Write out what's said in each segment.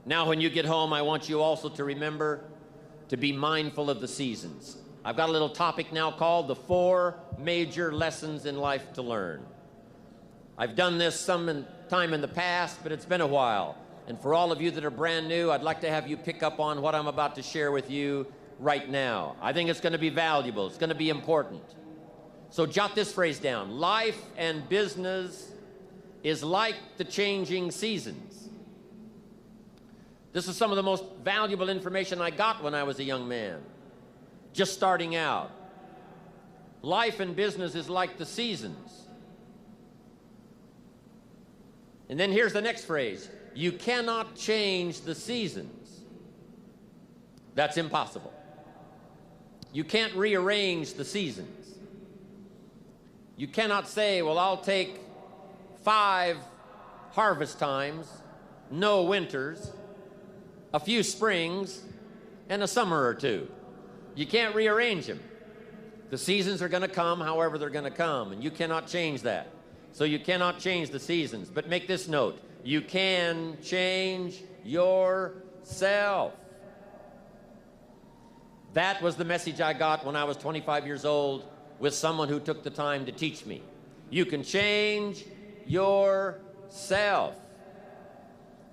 Now, when you get home, I want you also to remember to be mindful of the seasons. I've got a little topic now called the 4 major lessons in life to learn. I've done this some time in the past, but it's been a while. And for all of you that are brand new, I'd like to have you pick up on what I'm about to share with you right now. I think it's going to be valuable. It's going to be important. So jot this phrase down. Life and business is like the changing seasons. This is some of the most valuable information I got when I was a young man, just starting out. Life and business is like the seasons. And then here's the next phrase. You cannot change the seasons. That's impossible. You can't rearrange the seasons. You cannot say, well, I'll take 5 harvest times, no winters, a few springs, and a summer or 2. You can't rearrange them. The seasons are going to come however they're going to come, and you cannot change that. So you cannot change the seasons. But make this note. You can change yourself. That was the message I got when I was 25 years old with someone who took the time to teach me. You can change yourself.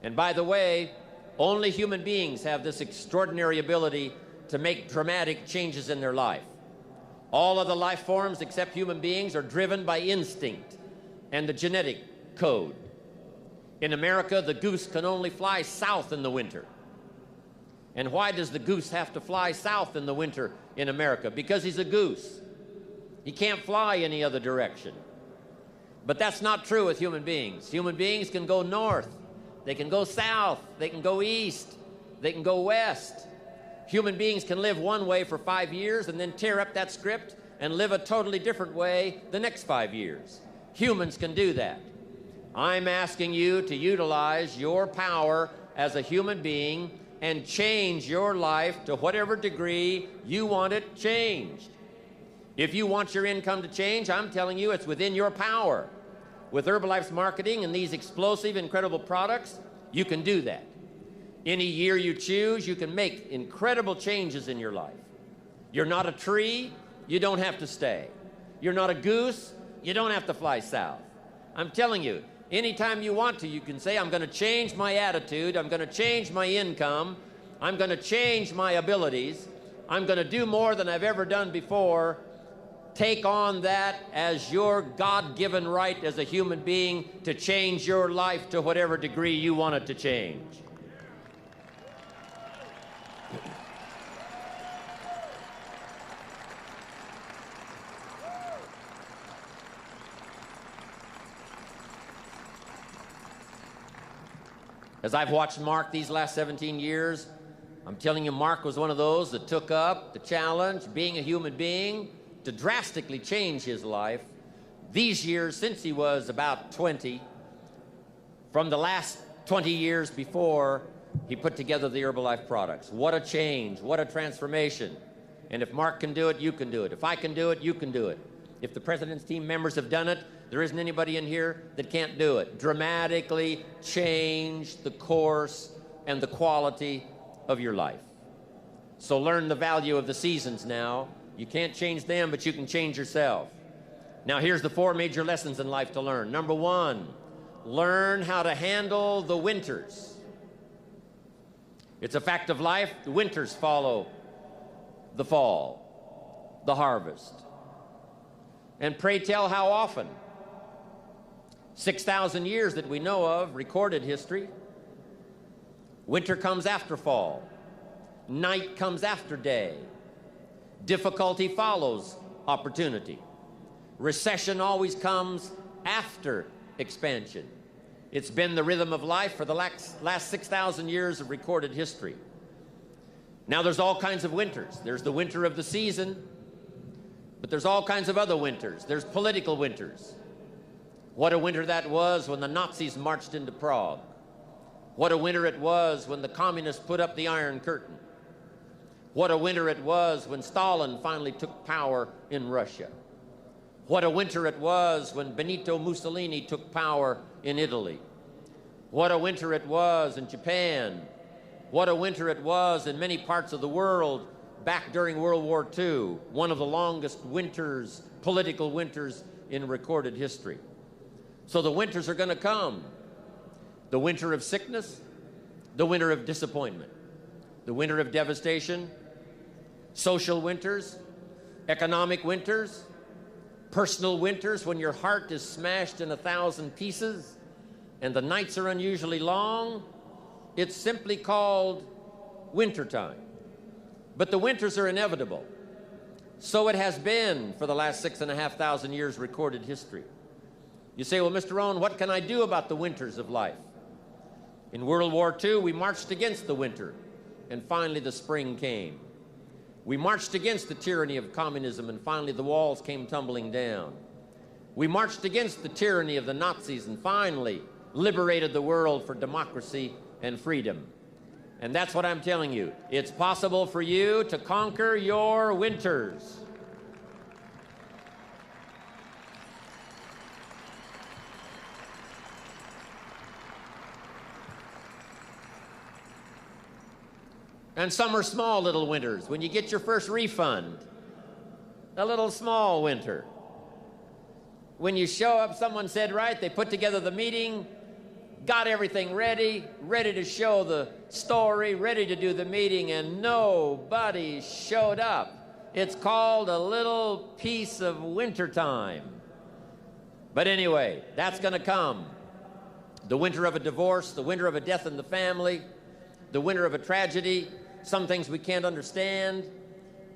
And by the way, only human beings have this extraordinary ability to make dramatic changes in their life. All other life forms except human beings are driven by instinct and the genetic code. In America, the goose can only fly south in the winter. And why does the goose have to fly south in the winter in America? Because he's a goose. He can't fly any other direction. But that's not true with human beings. Human beings can go north. They can go south. They can go east. They can go west. Human beings can live one way for 5 years and then tear up that script and live a totally different way the next 5 years. Humans can do that. I'm asking you to utilize your power as a human being and change your life to whatever degree you want it changed. If you want your income to change, I'm telling you it's within your power. With Herbalife's marketing and these explosive, incredible products, you can do that. Any year you choose, you can make incredible changes in your life. You're not a tree, you don't have to stay. You're not a goose, you don't have to fly south. I'm telling you, anytime you want to, you can say, I'm going to change my attitude, I'm going to change my income, I'm going to change my abilities, I'm going to do more than I've ever done before. Take on that as your God-given right as a human being to change your life to whatever degree you want it to change. As I've watched Mark these last 17 years, I'm telling you, Mark was one of those that took up the challenge, being a human being, to drastically change his life. These years, since he was about 20, from the last 20 years before he put together the Herbalife products. What a change, what a transformation. And if Mark can do it, you can do it. If I can do it, you can do it. If the President's team members have done it, there isn't anybody in here that can't do it. Dramatically change the course and the quality of your life. So learn the value of the seasons now. You can't change them, but you can change yourself. Now here's the 4 major lessons in life to learn. Number 1, learn how to handle the winters. It's a fact of life. The winters follow the fall, the harvest. And pray tell how often? 6,000 years that we know of, recorded history. Winter comes after fall. Night comes after day. Difficulty follows opportunity. Recession always comes after expansion. It's been the rhythm of life for the last 6,000 years of recorded history. Now there's all kinds of winters. There's the winter of the season, but there's all kinds of other winters. There's political winters. What a winter that was when the Nazis marched into Prague. What a winter it was when the communists put up the Iron Curtain. What a winter it was when Stalin finally took power in Russia. What a winter it was when Benito Mussolini took power in Italy. What a winter it was in Japan what a winter it was in many parts of the world back during World War II, one of the longest winters, political winters in recorded history. So the winters are going to come. The winter of sickness, the winter of disappointment, the winter of devastation, social winters, economic winters, personal winters when your heart is smashed in 1,000 pieces and the nights are unusually long. It's simply called wintertime. But the winters are inevitable. So it has been for the last 6,500 years recorded history. You say, well, Mr. Rohn, what can I do about the winters of life? In World War II, we marched against the winter, and finally the spring came. We marched against the tyranny of communism, and finally the walls came tumbling down. We marched against the tyranny of the Nazis, and finally liberated the world for democracy and freedom. And that's what I'm telling you. It's possible for you to conquer your winters. And some are small little winters. When you get your first refund, a little small winter. When you show up, someone said, right, they put together the meeting, got everything ready to show the story, ready to do the meeting, and nobody showed up. It's called a little piece of wintertime. But anyway, that's going to come. The winter of a divorce, the winter of a death in the family, the winter of a tragedy, some things we can't understand.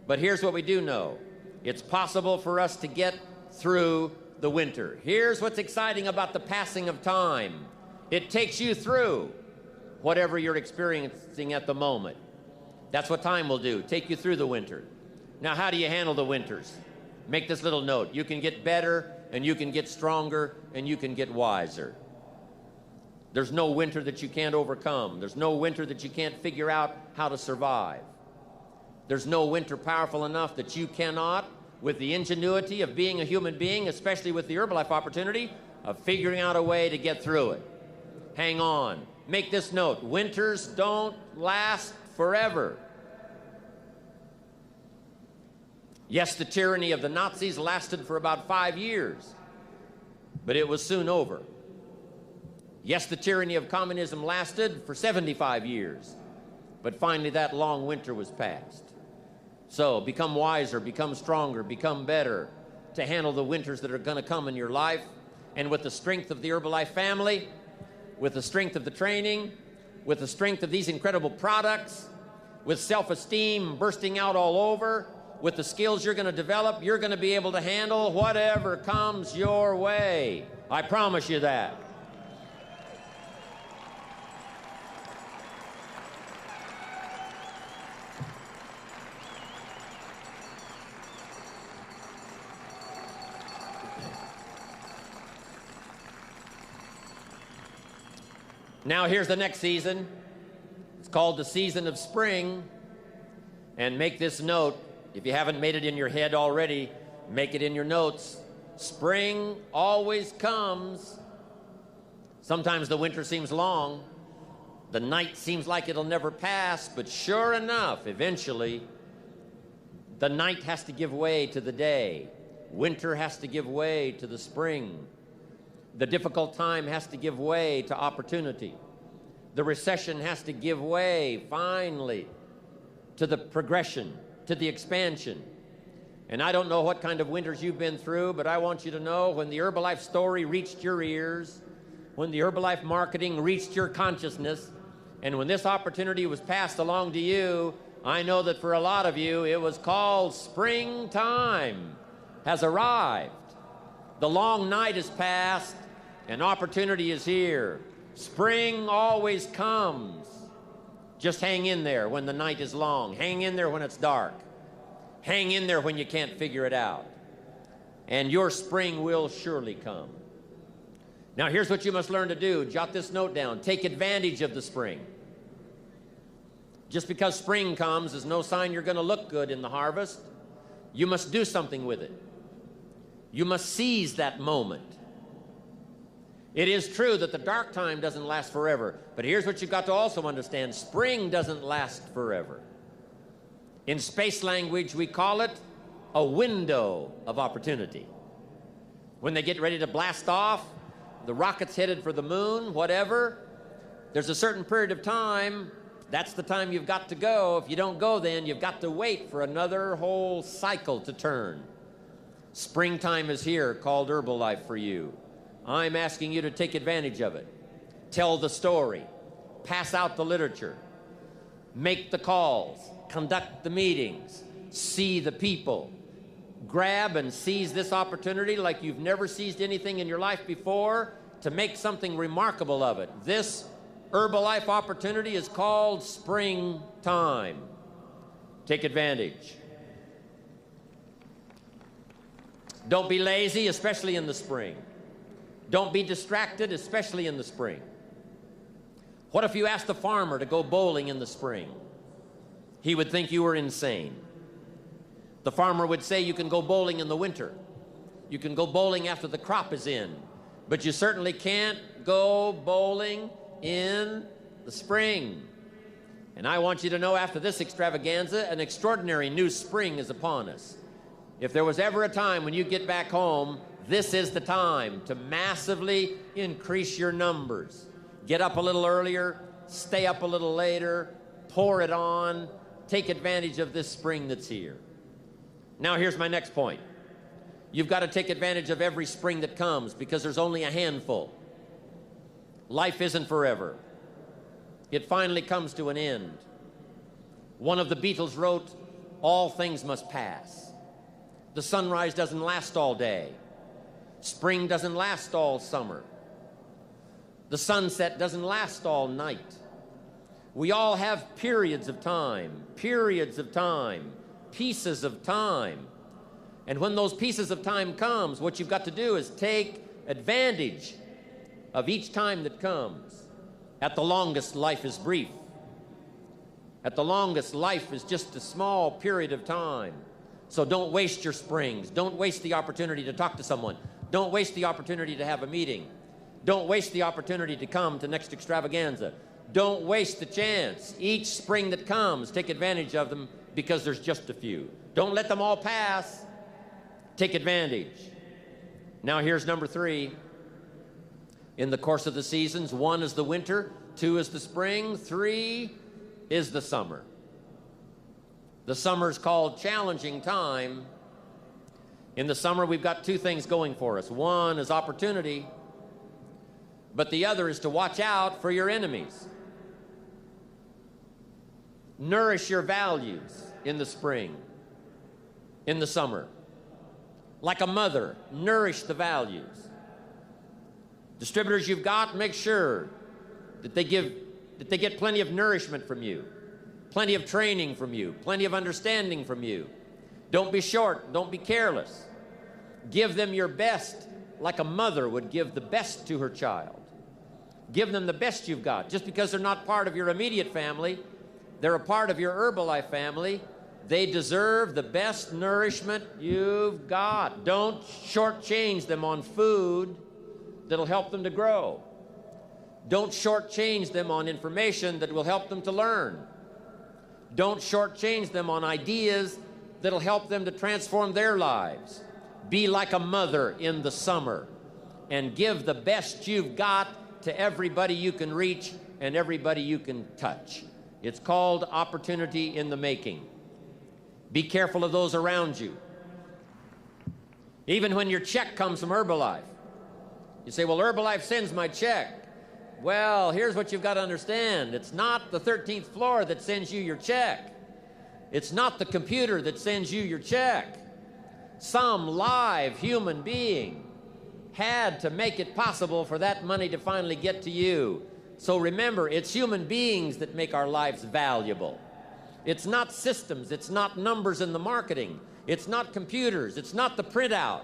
But here's what we do know. It's possible for us to get through the winter. Here's what's exciting about the passing of time. It takes you through whatever you're experiencing at the moment. That's what time will do, take you through the winter. Now, how do you handle the winters? Make this little note. You can get better, and you can get stronger, and you can get wiser. There's no winter that you can't overcome. There's no winter that you can't figure out how to survive. There's no winter powerful enough that you cannot, with the ingenuity of being a human being, especially with the Herbalife opportunity, of figuring out a way to get through it. Hang on. Make this note. Winters don't last forever. Yes, the tyranny of the Nazis lasted for about 5 years, but it was soon over. Yes, the tyranny of communism lasted for 75 years, but finally that long winter was past. So become wiser, become stronger, become better to handle the winters that are going to come in your life. And with the strength of the Herbalife family, with the strength of the training, with the strength of these incredible products, with self-esteem bursting out all over, with the skills you're going to develop, you're going to be able to handle whatever comes your way. I promise you that. Now here's the next season. It's called the season of spring. And make this note, if you haven't made it in your head already, make it in your notes. Spring always comes. Sometimes the winter seems long. The night seems like it'll never pass, but sure enough, eventually, the night has to give way to the day. Winter has to give way to the spring. The difficult time has to give way to opportunity. The recession has to give way, finally, to the progression, to the expansion. And I don't know what kind of winters you've been through, but I want you to know when the Herbalife story reached your ears, when the Herbalife marketing reached your consciousness, and when this opportunity was passed along to you, I know that for a lot of you, it was called springtime has arrived. The long night is past, and opportunity is here. Spring always comes. Just hang in there when the night is long. Hang in there when it's dark. Hang in there when you can't figure it out. And your spring will surely come. Now here's what you must learn to do. Jot this note down. Take advantage of the spring. Just because spring comes is no sign you're going to look good in the harvest. You must do something with it. You must seize that moment. It is true that the dark time doesn't last forever, but here's what you've got to also understand. Spring doesn't last forever. In space language, we call it a window of opportunity. When they get ready to blast off, the rocket's headed for the moon, whatever, there's a certain period of time. That's the time you've got to go. If you don't go then, you've got to wait for another whole cycle to turn. Springtime is here, called Herbalife for you. I'm asking you to take advantage of it. Tell the story. Pass out the literature. Make the calls. Conduct the meetings. See the people. Grab and seize this opportunity like you've never seized anything in your life before to make something remarkable of it. This Herbalife opportunity is called springtime. Take advantage. Don't be lazy, especially in the spring. Don't be distracted, especially in the spring. What if you asked a farmer to go bowling in the spring? He would think you were insane. The farmer would say you can go bowling in the winter. You can go bowling after the crop is in, but you certainly can't go bowling in the spring. And I want you to know, after this extravaganza, an extraordinary new spring is upon us. If there was ever a time when you get back home, this is the time to massively increase your numbers. Get up a little earlier, stay up a little later, pour it on, take advantage of this spring that's here. Now here's my next point. You've got to take advantage of every spring that comes because there's only a handful. Life isn't forever. It finally comes to an end. One of the Beatles wrote, "All things must pass." The sunrise doesn't last all day. Spring doesn't last all summer. The sunset doesn't last all night. We all have periods of time, pieces of time. And when those pieces of time comes, what you've got to do is take advantage of each time that comes. At the longest, life is brief. At the longest, life is just a small period of time. So don't waste your springs. Don't waste the opportunity to talk to someone. Don't waste the opportunity to have a meeting. Don't waste the opportunity to come to next extravaganza. Don't waste the chance. Each spring that comes, take advantage of them because there's just a few. Don't let them all pass. Take advantage. Now here's number 3. In the course of the seasons, 1 is the winter, 2 is the spring, 3 is the summer. The summer is called challenging time. In the summer, we've got 2 things going for us. 1 is opportunity, but the other is to watch out for your enemies. Nourish your values in the spring, in the summer. Like a mother, nourish the values. Distributors you've got, make sure that they get plenty of nourishment from you, plenty of training from you, plenty of understanding from you. Don't be short, don't be careless. Give them your best like a mother would give the best to her child. Give them the best you've got. Just because they're not part of your immediate family, they're a part of your Herbalife family. They deserve the best nourishment you've got. Don't shortchange them on food that'll help them to grow. Don't shortchange them on information that will help them to learn. Don't shortchange them on ideas that'll help them to transform their lives. Be like a mother in the summer and give the best you've got to everybody you can reach and everybody you can touch. It's called opportunity in the making. Be careful of those around you. Even when your check comes from Herbalife, you say, well, Herbalife sends my check. Well, here's what you've got to understand. It's not the 13th floor that sends you your check. It's not the computer that sends you your check. Some live human being had to make it possible for that money to finally get to you. So remember, it's human beings that make our lives valuable. It's not systems. It's not numbers in the marketing. It's not computers. It's not the printout.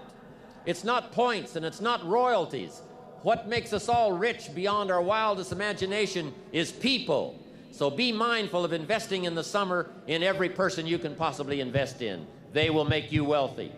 It's not points, and it's not royalties. What makes us all rich beyond our wildest imagination is people. So be mindful of investing in the summer in every person you can possibly invest in. They will make you wealthy.